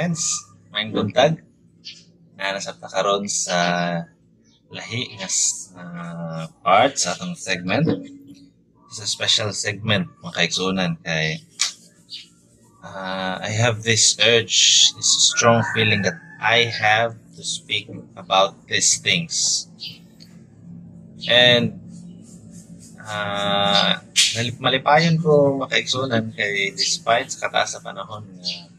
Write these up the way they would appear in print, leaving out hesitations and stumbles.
friends, maayong buntag. Nasabta karon sa lahi nga part sa atong segment. It's a special segment mga kaigsunan kay I have this urge, this strong feeling that I have to speak about these things. And malipayon ko mga kaigsunan kay despite sa kataas sa panahon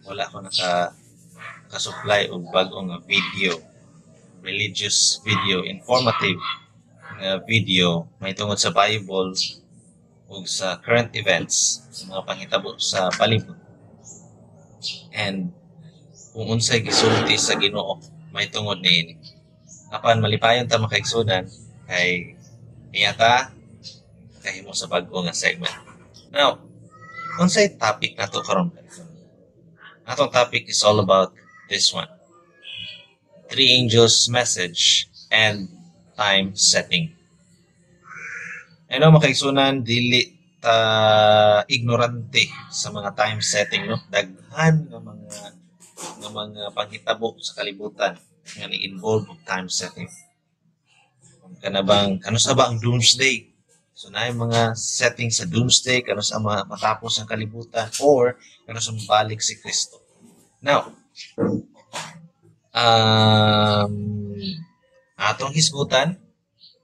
wala ko naka-supply og bagong video, religious video, informative video may tungod sa Bible ug sa current events, sa mga panghitabo sa palibot. And kung unsay gisulti sa Ginoo may tungod niini. Apan malipayon ta mga kaigsunan kay niyata kahimo sa bag-o nga segment. Now, unsay topic nato karon? Atong topic is all about this one. Three angels message and time setting. Ano makaigsunan dili ta ignorante sa mga time setting, no? Daghan nga mga panghitabo sa kalibutan nga ni-involve og time setting. Kano sa ba ang doomsday? So na yung mga settings sa doomsday, kano sa matapos ang kalibutan, or kano sa mabalik si Kristo. Now, atong hisgutan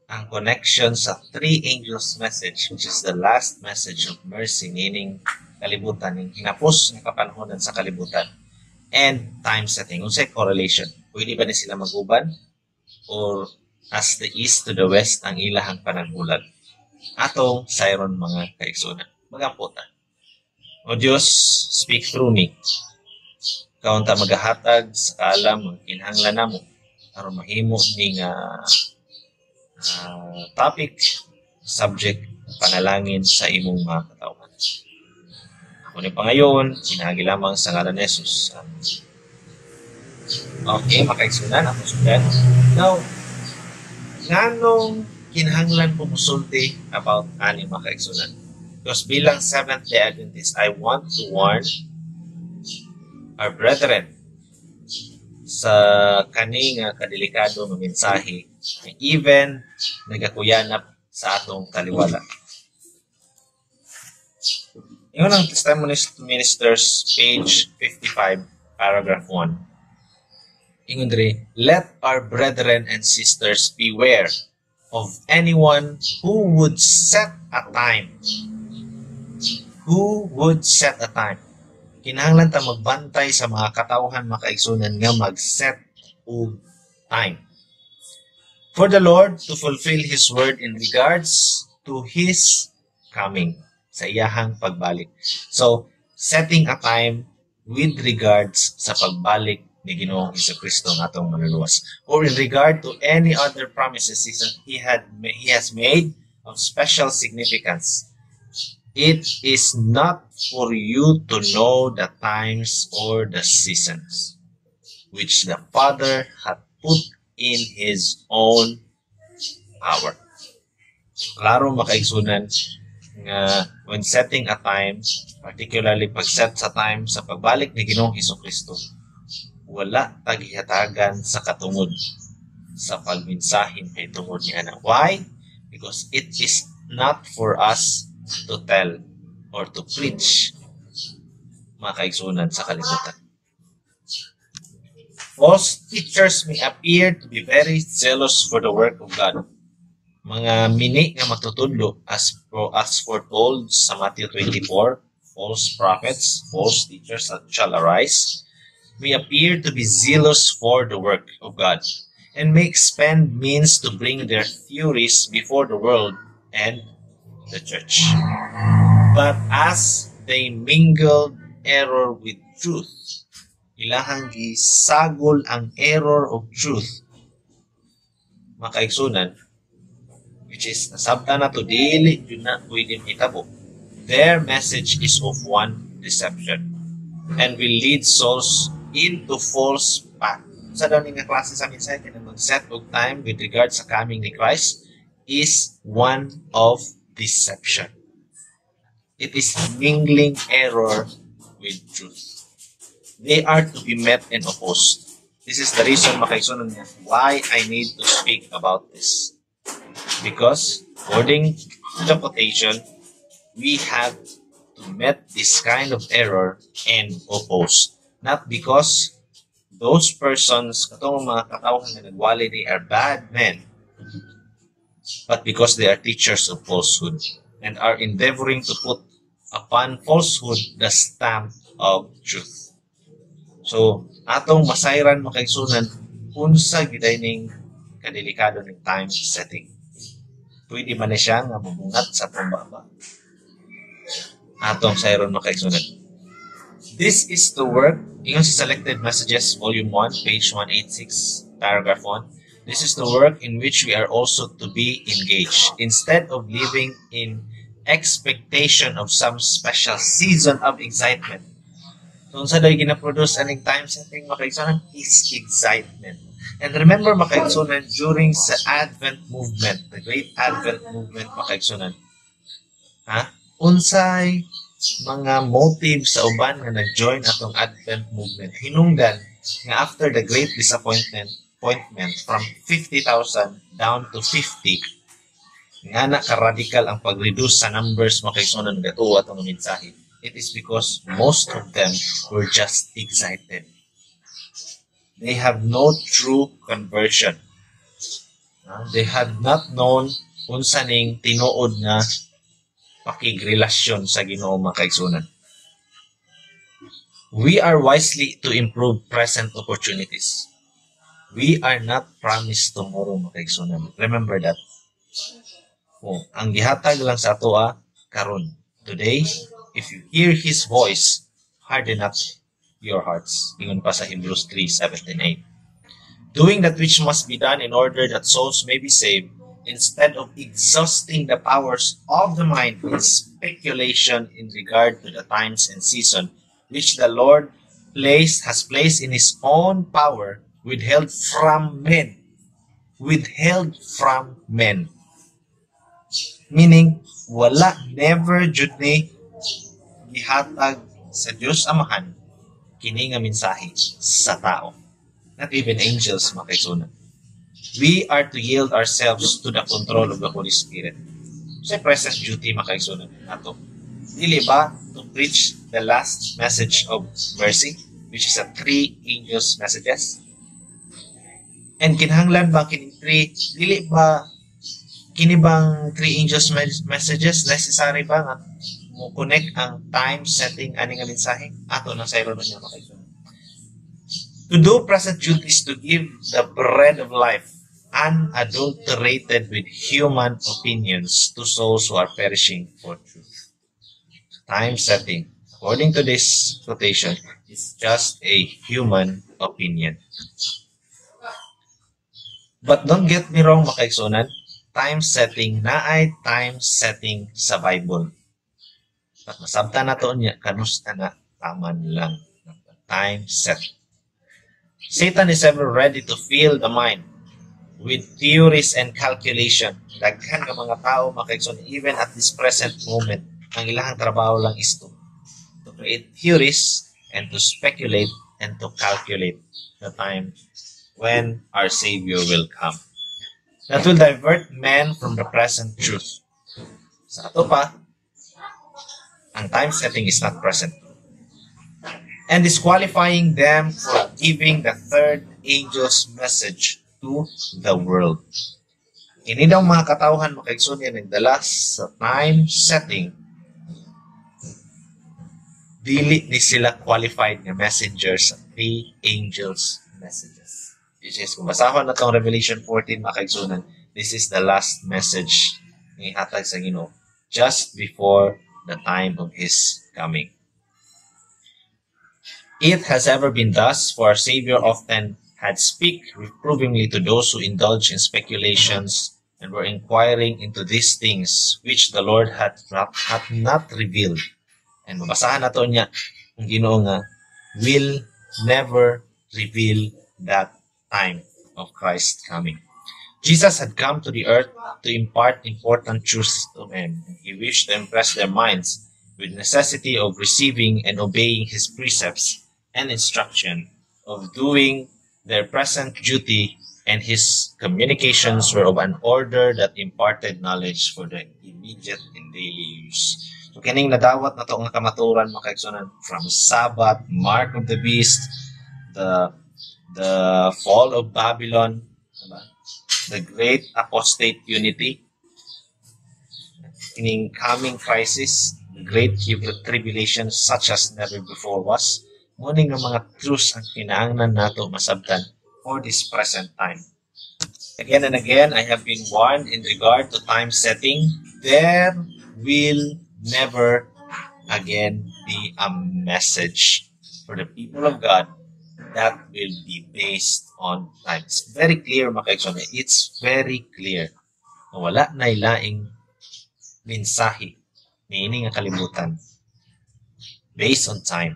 ang connection sa three angels message, which is the last message of mercy, meaning kalibutan, yung hinapos ng kapanhonan sa kalibutan, and time setting. Unsay correlation? Pwede ba ni sila maguban? Or as the east to the west ang ilahang panagbulag? Atong sayron mga kaigsunan. Magaputan. O Diyos, speak through me. Kaunta magahatag sa kaalam, kinahanglan namo aron mahimo ning topic, subject, panalangin sa imong mga katawhan. Ako ni pangayon, sinagi lamang sa ngalan ni Jesus. Okay, makaigsunan ako sudan. Now, nganong kinahanglan po musulti about ani mga kaigsunan? Because bilang Seventh-day Adventist, I want to warn our brethren sa kani nga kadelikado nga mensahe na even nagakuyanap sa atong taliwala. Ingon ang Testimonies to Ministers, page 55, paragraph 1. Ingon diri, let our brethren and sisters beware of anyone who would set a time. Who would set a time? Kinahanglan ta magbantay sa mga katawhan makaigsunan nga mag-set og time for the Lord to fulfill His word in regards to His coming, sa iyahang pagbalik. So, setting a time with regards sa pagbalik ni Ginoong Jesucristo ng atong manluluwas, or in regard to any other promises He has made of special significance. It is not for you to know the times or the seasons which the Father hath put in His own power. Klaro makaigsunan nga when setting a time, particularly pag-set sa time sa pagbalik ni Ginoong Jesucristo, wala tagihatagan sa katungod sa pagminsahin kay tungod niya na. Why? Because it is not for us to tell or to preach mga kaigsunan sa kalibutan. False teachers may appear to be very zealous for the work of God. Mga mini nga matutudlo as foretold sa Matthew 24, false prophets, false teachers shall arise, may appear to be zealous for the work of God and may expend means to bring their theories before the world and the church. But as they mingled error with truth, ilahang gisagol ang error of truth, makaigsunan, which is nasabta na to dili yun na pwede mitabo. Their message is of one deception and will lead souls into false path. Sa daw nga klase sa mensahe na mag-set og time with regard sa coming ni Christ is one of deception. It is mingling error with truth. They are to be met and opposed. This is the reason, makaigsunan niya, why I need to speak about this. Because, according to the quotation, we have to met this kind of error and oppose. Not because those persons, katong mga katawhan na nagwali, they are bad men, but because they are teachers of falsehood and are endeavoring to put upon falsehood the stamp of truth. So, atong masayran makaigsunan, unsa giday ning kadelikado ng time setting. Pwede man na siya nga mabungat sa pambaba. Atong sayron makaigsunan. This is the work, ingon sa Selected Messages, Volume 1, page 186, paragraph 1. This is the work in which we are also to be engaged. Instead of living in expectation of some special season of excitement. So, unsa daw gina-produce aning time setting makaigsunan is excitement. And remember makaigsunan, during sa Advent movement, the Great Advent movement makaigsunan, unsay mga motive sa uban nga nag-join atong Advent movement. Hinungdan nga after the Great Disappointment from 50,000 down to 50, nga na ka-radical ang pag-reduce sa numbers makaigsunan gatuwa atong mensahe. It is because most of them were just excited. They have no true conversion. They have not known unsa ning tinuod nga pakigrelasyon sa Ginoo makaigsunan. We are wisely to improve present opportunities. We are not promised tomorrow makaigsunan. Remember that. Ang gihatag lang sa atoa karon. Today, if you hear His voice, harden not your hearts. Ingon pa sa Hebrews 3:7-8. Doing that which must be done in order that souls may be saved, instead of exhausting the powers of the mind in speculation in regard to the times and season, which the Lord has placed in His own power, withheld from men. Withheld from men. Meaning, never jud ni gihatag sa Diyos Amahan kini nga mensahe sa tao. Not even angels makaigsunan. We are to yield ourselves to the control of the Holy Spirit. Sa present duty makaigsunan nato. Dili ba to preach the last message of mercy, which is a 3 angels messages? And kinahanglan ba kini 3, dili ba kini bang 3 angels messages necessary ba nga mo connect ang time setting ani nga mensahe ato na sayron niya makaigsunan? To do present duties to give the bread of life unadulterated with human opinions to souls who are perishing for truth. Time setting, according to this quotation, is just a human opinion. But don't get me wrong makaigsunan, time setting naay time setting sa Bible. But masabtan na to niya, kanusta na taman lang time set. Satan is ever ready to fill the mind with theories and calculation. Daghan nga mga tao makaigsunan, even at this present moment, ang ilahang trabaho lang is to create theories and to speculate and to calculate the time when our Savior will come. That will divert men from the present truth. Sa ato pa, ang time setting is not present. And disqualifying them for giving the third angel's message to the world. Ini daw mga katawhan makaigsunan nagdala sa time setting, dili ni sila qualified nga messengers sa 3 angels messages. Which is, kung basahon na itong Revelation 14 makaigsunan, this is the last message ni hatag sa Ginoo just before the time of His coming. It has ever been thus, for our Savior often had speak reprovingly to those who indulge in speculations and were inquiring into these things which the Lord had not revealed. And mabasahan nato niya ang Ginoo nga will never reveal that time of Christ's coming. Jesus had come to the earth to impart important truths to men. He wished to impress their minds with necessity of receiving and obeying His precepts and instruction of doing their present duty, and his communications were of an order that imparted knowledge for the immediate and daily use. So kining nadawat na to nga kamaturan mga kaigsunan, from Sabbath, mark of the beast, the fall of Babylon, diba? The great apostate unity, in coming crisis, the great tribulation such as never before was, muning ng mga truths ang kinahanglan nato masabtan for this present time. Again and again, I have been warned in regard to time setting. There will never again be a message for the people of God that will be based on time. It's very clear, mga kaigsoon. It's very clear. Wala na ilaing mensahe niining ang kalibutan based on time.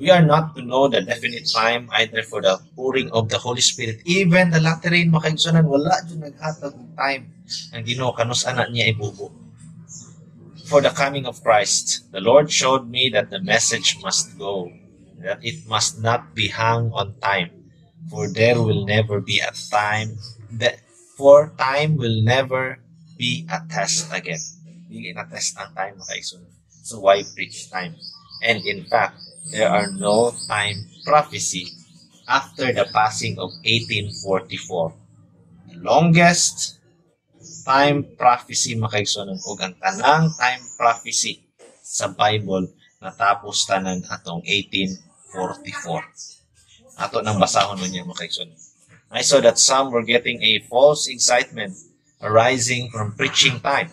We are not to know the definite time either for the pouring of the Holy Spirit. Even the latter rain, mga kaigsunan, wala dyan naghatag ng time ang Ginoo kanus anak niya ibubo. For the coming of Christ, the Lord showed me that the message must go, that it must not be hung on time, for there will never be a time for time will never be a test again. Hindi na test ang time, mga kaigsunan. So why preach time? And in fact, there are no time prophecy after the passing of 1844. The longest time prophecy, mga kaigsunan, ug ang tanang time prophecy sa Bible natapos tanan atong 1844. Ato nang basahon niya, mga kaigsunan. I saw that some were getting a false excitement arising from preaching time,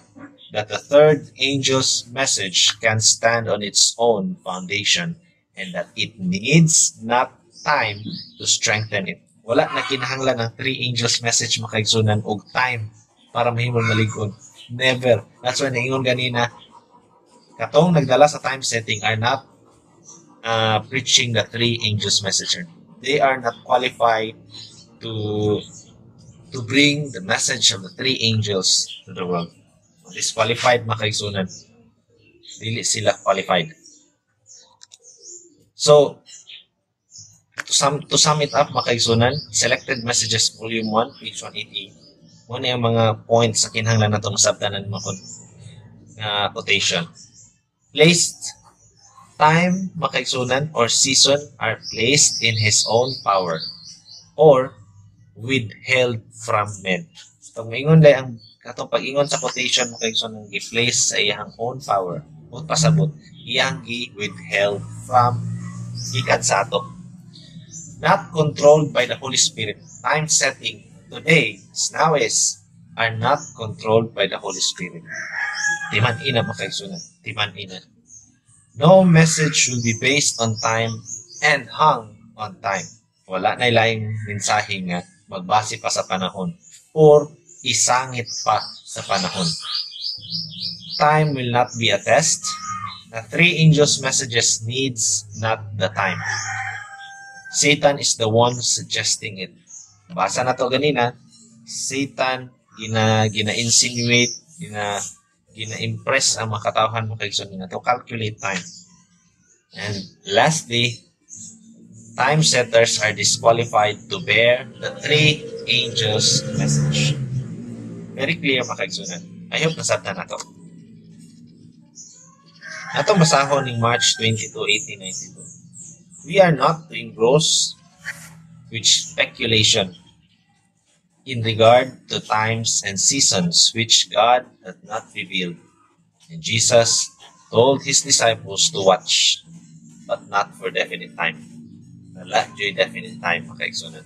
that the third angel's message can stand on its own foundation, and that it needs not time to strengthen it. Wala na kinahanglan ng three angels message, mga kaigsunan, og time para mahimong maligod. Never. That's why naingon ganina, katong nagdala sa time setting are not preaching the three angels message. They are not qualified to bring the message of the three angels to the world. Disqualified, mga kaigsunan. Dili sila qualified. So, to sum it up, mga kaigsunan, Selected Messages Volume 1, page 180, muna yung mga points sa kinahanglan na itong masabdanan mga quotation. Placed, time, mga kaigsunan, or season are placed in His own power or withheld from men. So, maingon dahil ang katong pag-ingon sa quotation, mga kaigsunan, i-place sa iyang own power o pasabot, iyang withheld from gikan sa ato. Not controlled by the Holy Spirit. Time setting today, nowadays, are not controlled by the Holy Spirit. Timan ina, mga kaigsunan. Timan ina. No message will be based on time and hung on time. Wala na ilang mensahe nga magbase pa sa panahon or isangit pa sa panahon. Time will not be a test. The three angels' messages needs not the time. Satan is the one suggesting it. Basa na to ganina, Satan gina-insinuate, gina-impress ang mga katawhan, mga kaigsunan na to calculate time. And lastly, time setters are disqualified to bear the three angels' message. Very clear, mga kaigsunan. I hope nasabtan na to. Atong basahon ng March 22, 1892. We are not to engross with speculation in regard to times and seasons which God hath not revealed. And Jesus told His disciples to watch, but not for definite time. Wala joy definite time, mga kaigsunan.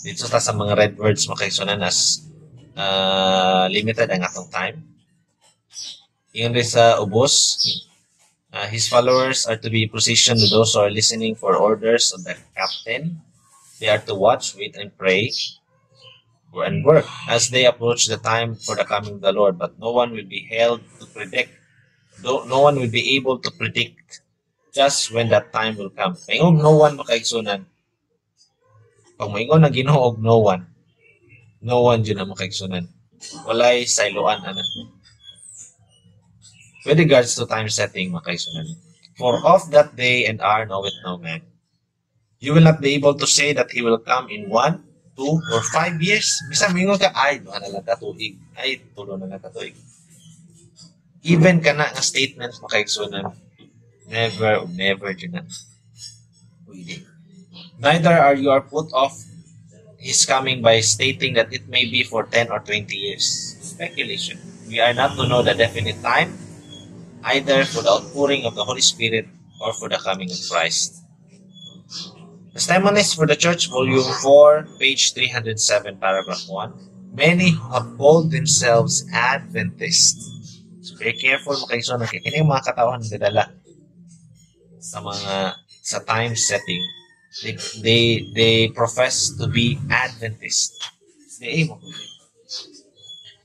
Dito ta sa mga red words, mga kaigsunan, as limited ang atong time. Ingon rin sa ubos, his followers are to be positioned to those who are listening for orders of the captain. They are to watch, wait, and pray, and work as they approach the time for the coming of the Lord. But no one will be held to predict. No one will be able to predict just when that time will come. Maingon no one, makaigsunan. Pag maingon na Ginoo og no one dyan ang makaigsunan. Walay sailoan, ana. With regards to time setting, mga kaigsunan, For of that day and hour knoweth no man. You will not be able to say that He will come in 1, 2, or 5 years. Bisa mingon ka, ay, doon na lang katuig. Ay, tulo na lang katuig. Even ka na nga statements makaigsunan, never dyan na. Neither are you put off His coming by stating that it may be for 10 or 20 years. Speculation. We are not to know the definite time, either for the outpouring of the Holy Spirit or for the coming of Christ. Testimonies for the Church, Volume 4, page 307, paragraph 1. Many who have called themselves Adventists. So, very careful makaigsunan na kikinig mga katawan na dadala sa time setting. They profess to be Adventist.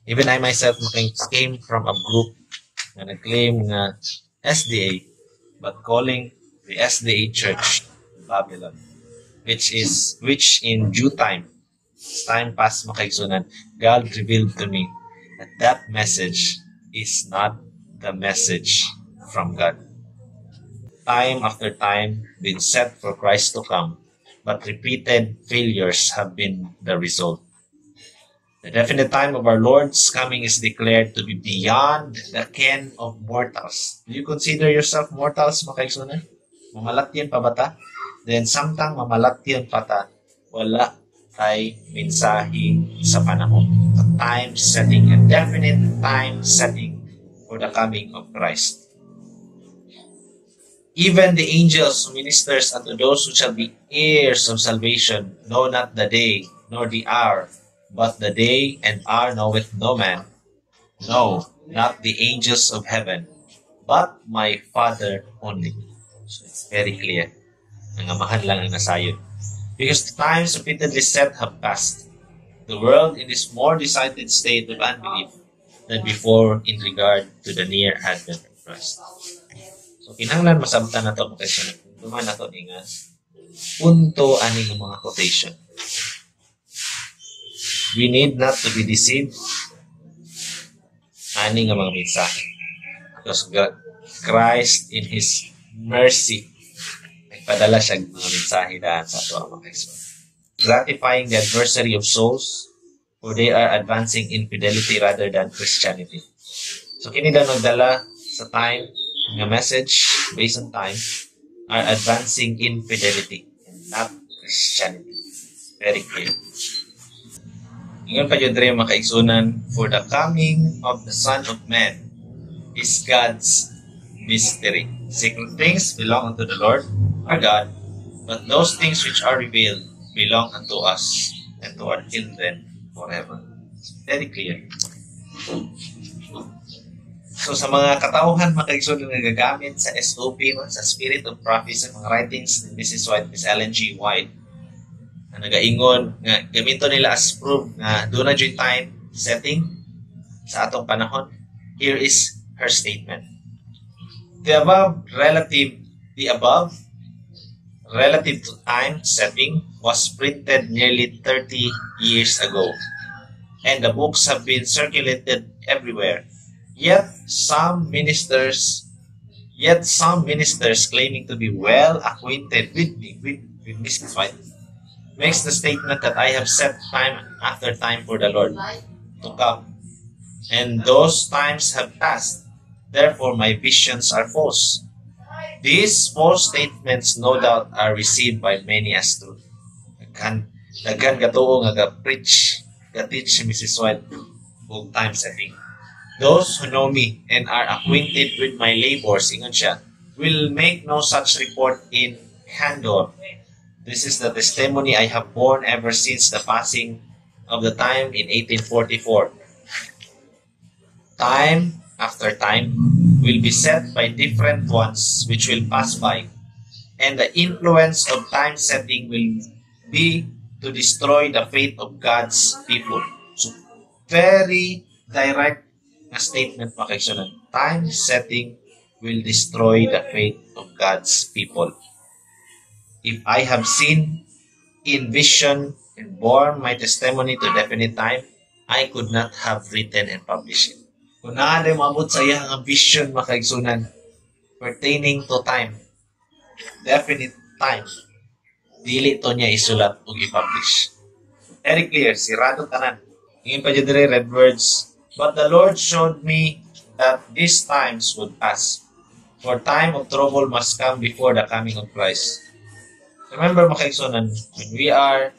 Even I myself came from a group na nag-claim nga SDA, but calling the SDA Church Babylon, which in due time, as time passed makaigsunan, God revealed to me that message is not the message from God. Time after time been set for Christ to come, but repeated failures have been the result. The definite time of our Lord's coming is declared to be beyond the ken of mortals. Do you consider yourself mortals, makaigsunan? Mamalatyan pa ba ta? Then samtang mamalatyan pa ta, wala ay mensahe sa panahon. A time setting, a definite time setting for the coming of Christ. Even the angels who ministers unto those who shall be heirs of salvation know not the day nor the hour, but the day and hour knoweth no man. No, not the angels of heaven, but my Father only. So it's very clear. Ang amahan lang ang nasayod. Because the times repeatedly set have passed, the world in this more decided state of unbelief than before in regard to the near advent of Christ. So, kinahanglan masabtan na ito kung kayo duman na ito nga punto aning mga quotation. We need not to be deceived aning mga mensahe. Because God, Christ in His mercy, nagpadala siya ng mga mensahe dahil sa ito ang mga kaiswa. Gratifying the adversary of souls, for they are advancing infidelity rather than Christianity. So, kinida nagdala sa time, nga message based on time, are advancing infidelity and not Christianity. Very clear. Ingon pa yun rin makaigsunan, for the coming of the Son of Man is God's mystery. Secret things belong unto the Lord our God, but those things which are revealed belong unto us and to our children forever. Very clear. So sa mga katauhan makaigsunan na gagamit sa SOP, sa Spirit of Prophecy, sa mga writings ni Mrs. White, Miss Ellen G. White, na nagaingon nga gamito nila as proof na doon na dyan time setting sa atong panahon. Here is her statement. The above relative to time setting was printed nearly 30 years ago, and the books have been circulated everywhere. Yet some ministers claiming to be well acquainted with Mrs. White makes the statement that I have set time after time for the Lord to come, and those times have passed. Therefore, my visions are false. These false statements, no doubt, are received by many as truth. Daghan gatuo nga ga-preach, ga-teach si Mrs. White og time setting. Those who know me and are acquainted with my labors, ingon siya, will make no such report in candor. This is the testimony I have borne ever since the passing of the time in 1844. Time after time will be set by different ones which will pass by, and the influence of time setting will be to destroy the faith of God's people. So, very direct na statement makaigsunan. Time setting will destroy the faith of God's people. If I have seen in vision and borne my testimony to definite time, I could not have written and published it. Kung naanay maabot sa iyang vision makaigsunan, pertaining to time, definite time, dili to niya isulat o i-publish. Very clear, sirado tanan. Ingin pa dyan dire, red words. But the Lord showed me that these times would pass. For time of trouble must come before the coming of Christ. Remember, mga kaigsunan, when we are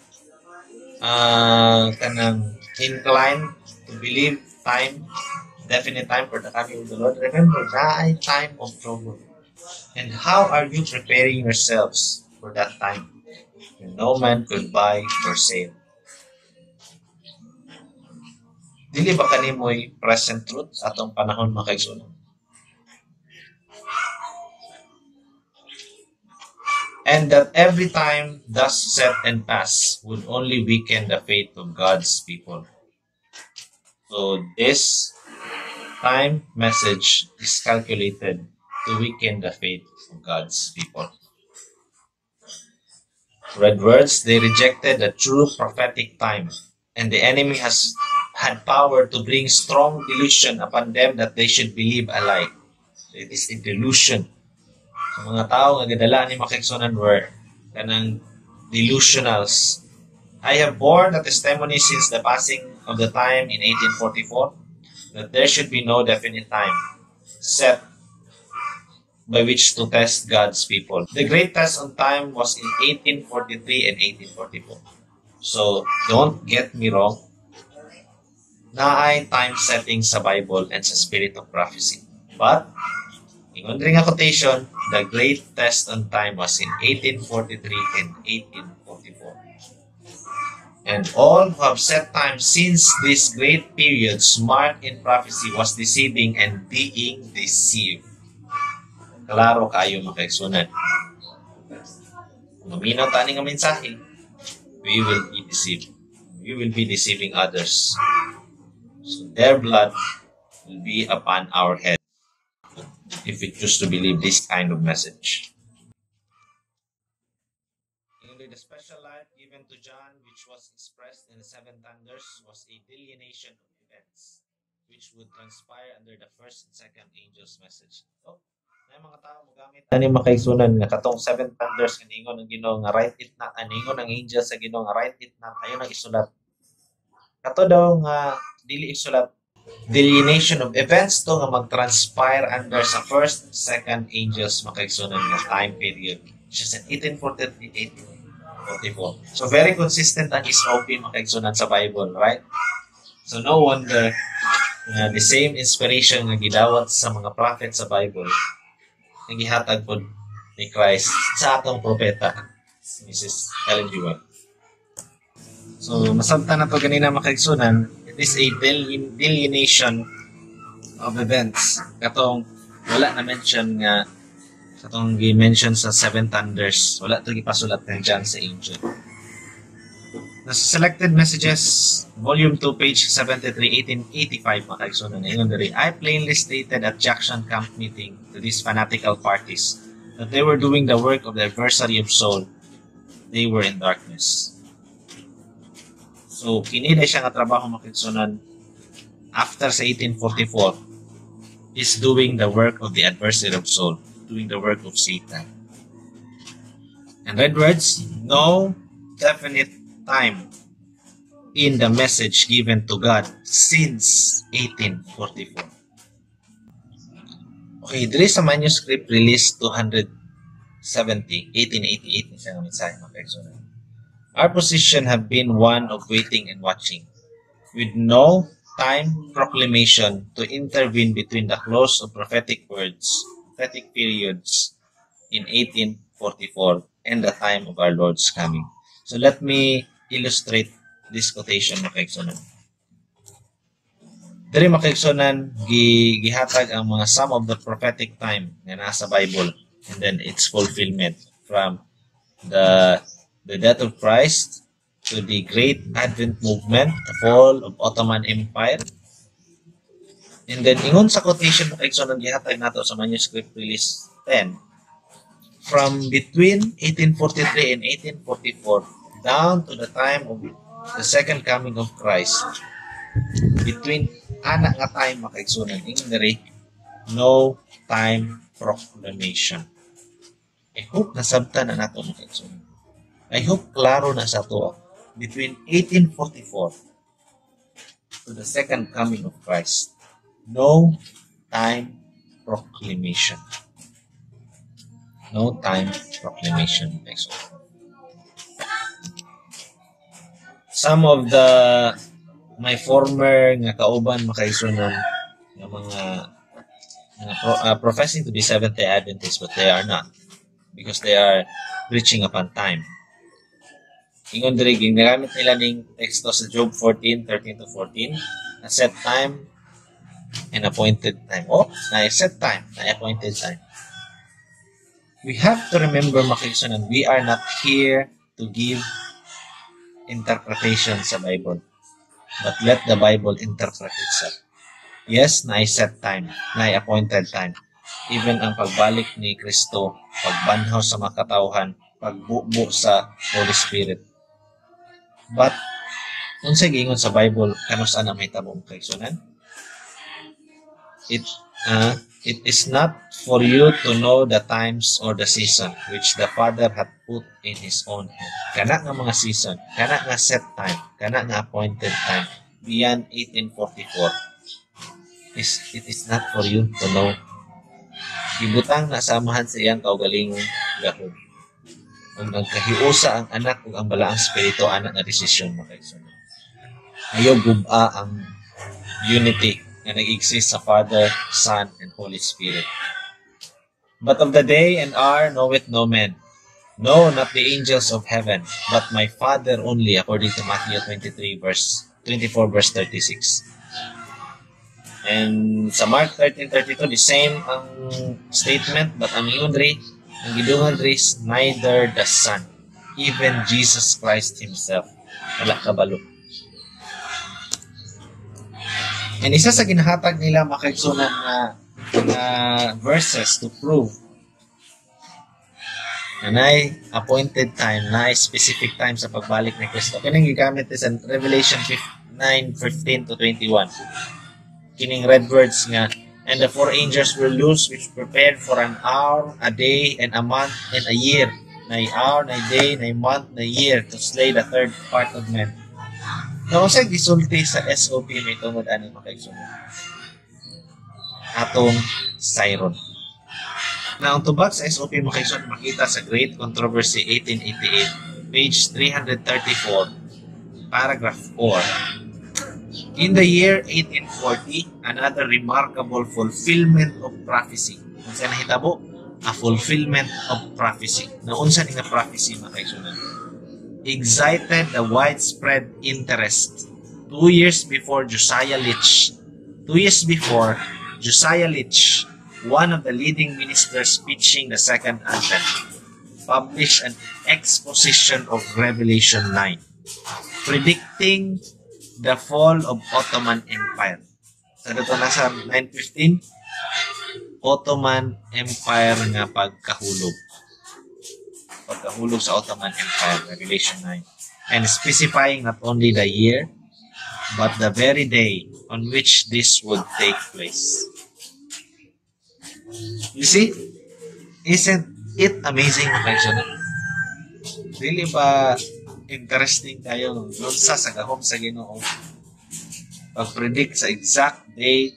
inclined to believe time, definite time for the coming of the Lord, remember, that time of trouble. And how are you preparing yourselves for that time when no man could buy or sell? Dili ba kanimoy present truth sa atong panahon, mga kaigsunan? And that every time thus set and pass would only weaken the faith of God's people. So this time message is calculated to weaken the faith of God's people. Red words, they rejected the true prophetic time, and the enemy has had power to bring strong delusion upon them that they should believe alike. So it is a delusion. Sa mga tao nga gadala ni makaigsunan were kanang delusionals. I have borne the testimony since the passing of the time in 1844 that there should be no definite time set by which to test God's people. The great test on time was in 1843 and 1844. So don't get me wrong. Naay time setting sa Bible and sa spirit of prophecy. But ingon ring a quotation, the great test on time was in 1843 and 1844. And all who have set time since these great periods marked in prophecy was deceiving and being deceived. Klaro kayo makaigsunan. Kung maminaw tani nga mensahe, we will be deceived. We will be deceiving others. So their blood will be upon our head if we choose to believe this kind of message. The special light given to John, which was expressed in the seven thunders, was a delineation of events which would transpire under the first and second angel's message. So, na mga tao magamit ani makaigsunan nga katong seven thunders kaningon ang Ginoo nga write it na, aningon ang angel sa Ginoo nga write it na, ayon ang isulat. Kato daw nga dili isulat, delineation of events to nga mag-transpire under sa first, second angels makaigsunan nga time period. Which is in 1843, 1844. So very consistent ang SOP makaigsunan sa Bible, right? So no wonder the same inspiration nga gidawat sa mga prophet sa Bible nga gihatag pod ni Christ sa atong propeta, Mrs. Ellen G. White. So masabtan na to ganina makaigsunan. It is a delineation of events. Katong wala na mention nga katong gi-mention sa seven thunders. Wala to gipasulat ng John sa angel. Nasa selected messages, volume 2, page 73, 1885 makaigsunan. Ingon diri, I plainly stated at Jackson Camp meeting to these fanatical parties that they were doing the work of the adversary of soul. They were in darkness. So, kini na siya nga trabaho makigsunan after sa 1844 is doing the work of the adversary of soul, doing the work of Satan. And red words, no definite time in the message given to God since 1844. Okay, there is a manuscript released 270, 1888 siya nga mensahe makigsunan. Our position have been one of waiting and watching, with no time proclamation to intervene between the close of prophetic words, prophetic periods in 1844 and the time of our Lord's coming. So let me illustrate this quotation makaigsunan. Diri makaigsunan gihatag ang mga some of the prophetic time nga nasa Bible and then its fulfillment from the death of Christ to the Great Advent Movement, the fall of Ottoman Empire. And then, ingon sa quotation na kaigsunan gihatag nato sa manuscript release 10, from between 1843 and 1844 down to the time of the second coming of Christ, between anak nga time makaigsunan, ingon diri, no time proclamation. I hope nasabtan na nato mga kaigsunan. I hope klaro na sa to between 1844 to the second coming of Christ. No time proclamation. No time proclamation. Some of my former nga kauban makaigsunan nga mga professing to be Seventh-day Adventists, but they are not, because they are reaching upon time. Ingon diri ginagamit nila ning teksto sa Job 14:13 to 14, na set time and appointed time. Na set time, na appointed time. We have to remember makaigsunan, we are not here to give interpretation sa Bible, but let the Bible interpret itself. Yes, na set time, na appointed time. Even ang pagbalik ni Kristo, pagbanhaw sa mga katawhan, pagbubo sa Holy Spirit. But, kung sa gingon sa Bible, kanusa na may tabong kaigsunan? It is not for you to know the times or the season which the Father hath put in His own hand. Kana nga mga season, kana nga set time, kana nga appointed time, beyond 1844. It is not for you to know. Ibutang na samahan sa iyang kaugalingong gahod. Kung nagkahiusa ang anak ug ang balaang spirito, anak na desisyon makaigsunan. Ayaw guba ang unity na nag-exist sa Father, Son, and Holy Spirit. But of the day and hour knoweth no man, no, not the angels of heaven, but my Father only, according to Matthew 24 verse 36. And sa Mark 13:32, the same ang statement, but ang gidungan diri is neither the Son, even Jesus Christ Himself, wala kabalo. And isa sa ginahatag nila makaigsunan na verses to prove na appointed time, na specific time sa pagbalik ni Kristo. Kining gigamit is in Revelation 9:15 to 21. Kining red words nga, and the four angels were loose, which prepared for an hour, a day, and a month, and a year. Na hour, na day, na month, na year, to slay the third part of men. Now, sa gisulti sa SOP, may tungod ani makaigsunan. Atong Siron. Na ang tubag sa SOP makaigsunan makita sa Great Controversy 1888, page 334, paragraph 4. In the year 1840, another remarkable fulfillment of prophecy. Unsa nahitabo? A fulfillment of prophecy. Naunsa ni nga prophecy makaigsunan? Excited the widespread interest. 2 years before Josiah Litch, one of the leading ministers preaching the second advent, published an exposition of Revelation 9, predicting the fall of Ottoman Empire. Sa dito nasa 915, Ottoman Empire nga pagkahulog. Pagkahulog sa Ottoman Empire, Revelation 9. And specifying not only the year, but the very day on which this would take place. You see? Isn't it amazing, mga kaigsunan? Really ba interesting tayo doon sa gahom sa Ginoo pag-predict sa exact day,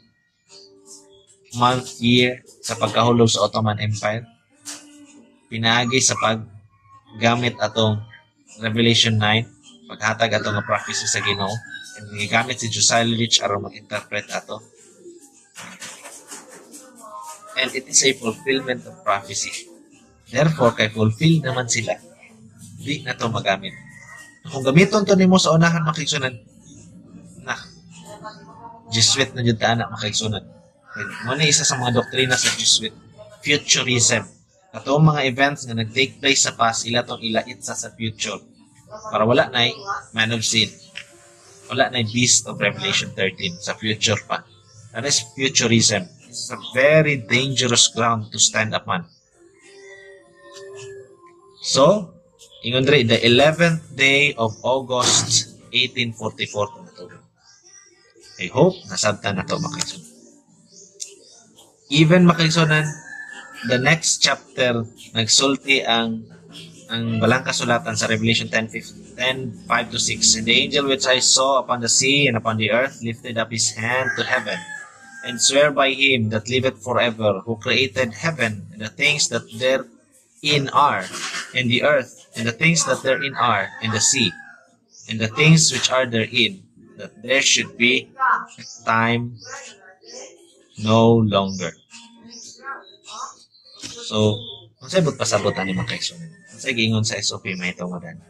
month, year sa pagkahulog sa Ottoman Empire? Pinaagi sa paggamit atong Revelation 9, paghatag atong prophecy sa Ginoo, and gigamit si Josiah Litch aron mag-interpret ato. And it is a fulfillment of prophecy. Therefore, kay fulfill naman sila, di na to magamit. Kung gamiton to nimo sa unahan makaigsunan, na Jesuit na jud ta anak makaigsunan. Mo ni isa sa mga doktrina sa Jesuit, futurism. Ato mga events nga nag-take place sa past, ila tong ilait sa future. Para wala nay man of sin. Wala nay beast of Revelation 13 sa future pa. That is futurism. It's a very dangerous ground to stand upon. So, ingon diri, the 11th day of August 1844 I hope nasabtan na to makaigsunan. Even makaigsunan, the next chapter, nagsulti ang balang kasulatan sa Revelation 10:5-6. And the angel which I saw upon the sea and upon the earth lifted up his hand to heaven, and swear by him that liveth forever, who created heaven, and the things that therein are, and the earth, and the things that therein are, and the sea, and the things which are therein, that there should be time no longer. So, kung sa'y pasabot ani mga kaigsunan, kung sa'y giingon sa SOP, may tungodan.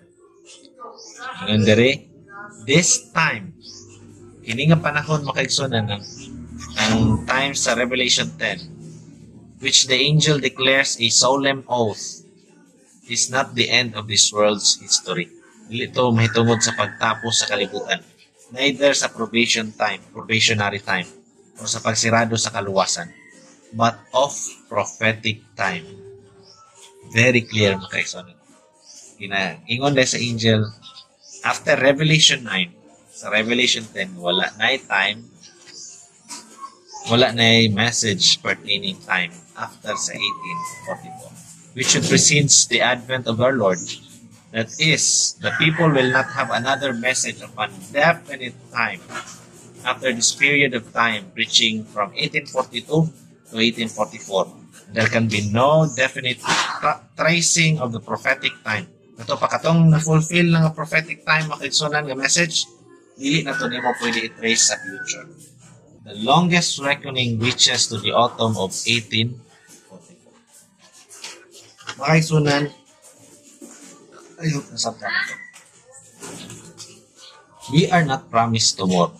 Ingon dere, this time, kini nga panahon mga kaigsunan, ang time sa Revelation 10, which the angel declares a solemn oath, is not the end of this world's history. Dili ito mahitungod sa pagtapos sa kalibutan, neither sa probationary time, o sa pagsirado sa kaluwasan, but of prophetic time. Very clear mga kaigsunan. Ingon dahil sa angel, after Revelation 9, sa Revelation 10, wala na time, wala na message pertaining time after sa 1844, which should precedes the advent of our Lord. That is, the people will not have another message of a definite time after this period of time reaching from 1842 to 1844. There can be no definite tracing of the prophetic time. Ito pa katong na-fulfill ng prophetic time makiksunan ng message, dili na ito nimo pwede i-trace sa future. The longest reckoning reaches to the autumn of 1844. Makiksunan, ayun, nasabta na ito. We are not promised tomorrow.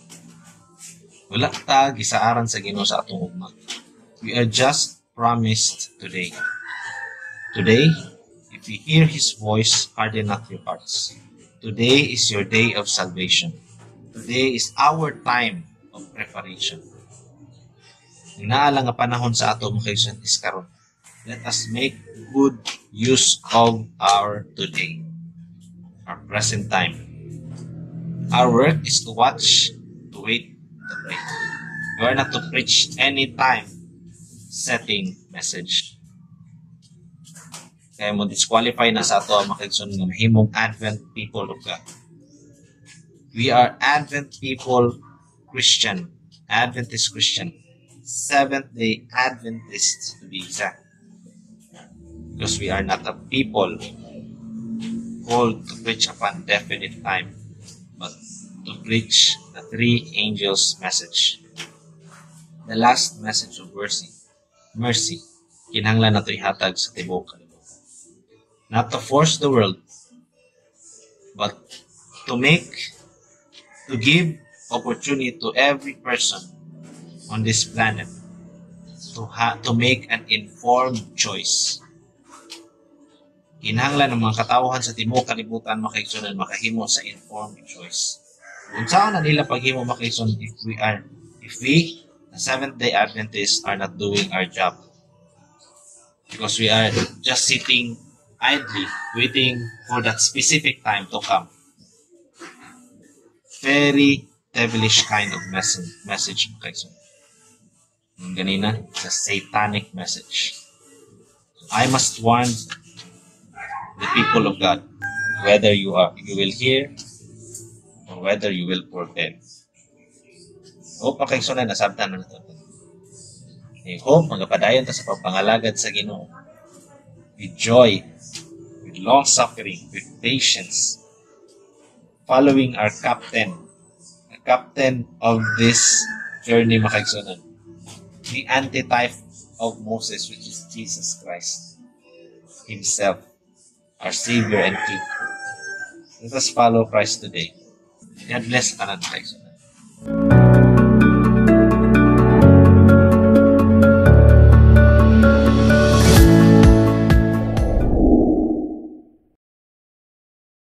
Wala ta gisaaran sa Ginoo sa atong ugma. We are just promised today. Today, if you hear His voice, harden not your hearts. Today is your day of salvation. Today is our time of preparation. Ang naala nga panahon sa atong kaisan is karon. Let us make good use of our today, our present time. Our work is to watch, to wait, to pray. We are not to preach any time setting message. Kaya mo disqualify na sa ato ang makigsun ng mahimong Advent people of God. We are Advent people Christian. Adventist Christian. Seventh-day Adventists to be exact. Because we are not a people called to preach upon definite time, but to preach the three angels' message. The last message of mercy, kinahanglan nato ihatag sa tibuok kalibutan. Not to force the world, but to give opportunity to every person on this planet to make an informed choice. Kinahanglan ng mga katawhan sa tibuok kalibutan makaigsunan makahimo sa informed choice. Kung saan na nila paghimo makaigsunan if we, the Seventh-day Adventists, are not doing our job. Because we are just sitting idly, waiting for that specific time to come. Very devilish kind of message makaigsunan. Yung ganina, it's a satanic message. I must warn the people of God, whether you will hear or whether you will forget. Hope makaigsunan nasabtan na nato. Hope magapadayon ta sa pagpangalagad sa Ginoo with joy, with long suffering, with patience, following our captain, the captain of this journey makaigsunan, the antitype of Moses, which is Jesus Christ Himself, our Savior and King. Let us follow Christ today. God bless. Anan,